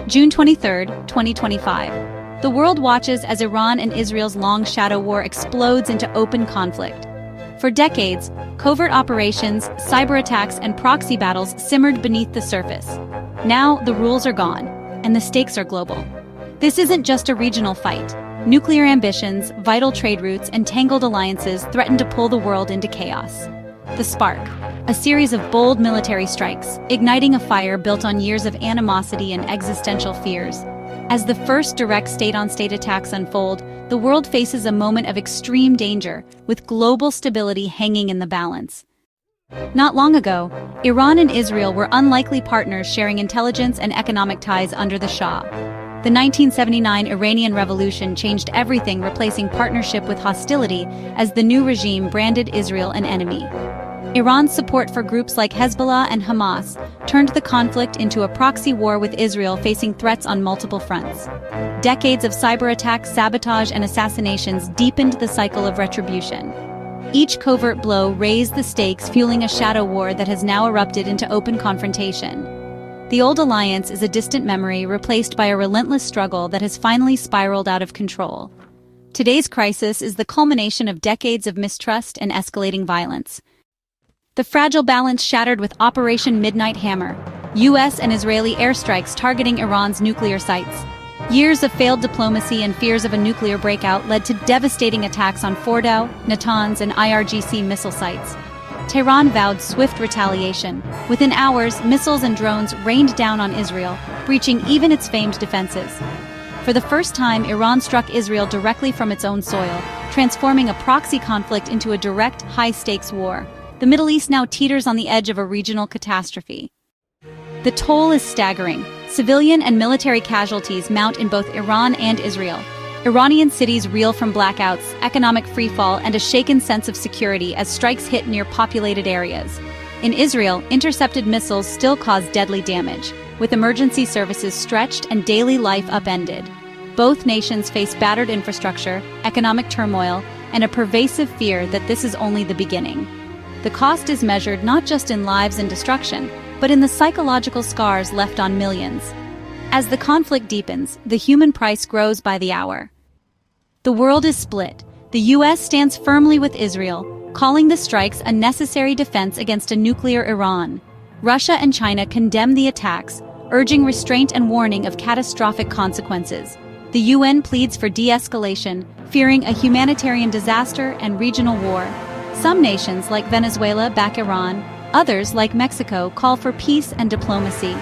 June 23, 2025. The world watches as Iran and Israel's long shadow war explodes into open conflict. For decades, covert operations, cyber attacks, and proxy battles simmered beneath the surface. Now, the rules are gone, and the stakes are global. This isn't just a regional fight. Nuclear ambitions, vital trade routes, and tangled alliances threaten to pull the world into chaos. The Spark, a series of bold military strikes, igniting a fire built on years of animosity and existential fears. As the first direct state-on-state attacks unfold, the world faces a moment of extreme danger, with global stability hanging in the balance. Not long ago, Iran and Israel were unlikely partners sharing intelligence and economic ties under the Shah. The 1979 Iranian Revolution changed everything, replacing partnership with hostility as the new regime branded Israel an enemy. Iran's support for groups like Hezbollah and Hamas turned the conflict into a proxy war with Israel facing threats on multiple fronts. Decades of cyber attacks, sabotage, and assassinations deepened the cycle of retribution. Each covert blow raised the stakes, fueling a shadow war that has now erupted into open confrontation. The old alliance is a distant memory replaced by a relentless struggle that has finally spiraled out of control. Today's crisis is the culmination of decades of mistrust and escalating violence. The fragile balance shattered with Operation Midnight Hammer, U.S. and Israeli airstrikes targeting Iran's nuclear sites. Years of failed diplomacy and fears of a nuclear breakout led to devastating attacks on Fordow, Natanz, and IRGC missile sites. Tehran vowed swift retaliation. Within hours, missiles and drones rained down on Israel, breaching even its famed defenses. For the first time, Iran struck Israel directly from its own soil, transforming a proxy conflict into a direct, high-stakes war. The Middle East now teeters on the edge of a regional catastrophe. The toll is staggering. Civilian and military casualties mount in both Iran and Israel. Iranian cities reel from blackouts, economic freefall, and a shaken sense of security as strikes hit near populated areas. In Israel, intercepted missiles still cause deadly damage, with emergency services stretched and daily life upended. Both nations face battered infrastructure, economic turmoil, and a pervasive fear that this is only the beginning. The cost is measured not just in lives and destruction, but in the psychological scars left on millions. As the conflict deepens, the human price grows by the hour. The world is split. The U.S. stands firmly with Israel, calling the strikes a necessary defense against a nuclear Iran. Russia and China condemn the attacks, urging restraint and warning of catastrophic consequences. The UN pleads for de-escalation, fearing a humanitarian disaster and regional war. Some nations, like Venezuela, back Iran. Others, like Mexico, call for peace and diplomacy.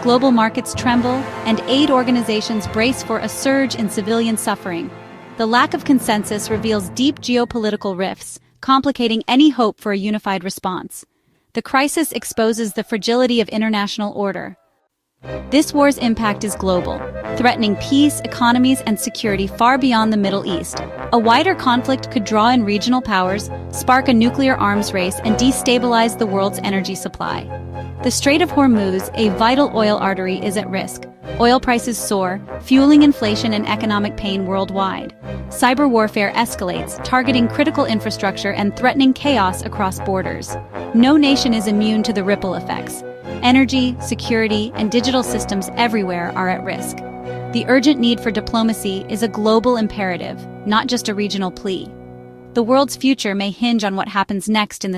Global markets tremble, and aid organizations brace for a surge in civilian suffering. The lack of consensus reveals deep geopolitical rifts, complicating any hope for a unified response. The crisis exposes the fragility of international order. This war's impact is global, threatening peace, economies, and security far beyond the Middle East. A wider conflict could draw in regional powers, spark a nuclear arms race, and destabilize the world's energy supply. The Strait of Hormuz, a vital oil artery, is at risk. Oil prices soar, fueling inflation and economic pain worldwide. Cyber warfare escalates, targeting critical infrastructure and threatening chaos across borders. No nation is immune to the ripple effects. Energy, security, and digital systems everywhere are at risk. The urgent need for diplomacy is a global imperative, not just a regional plea. The world's future may hinge on what happens next in this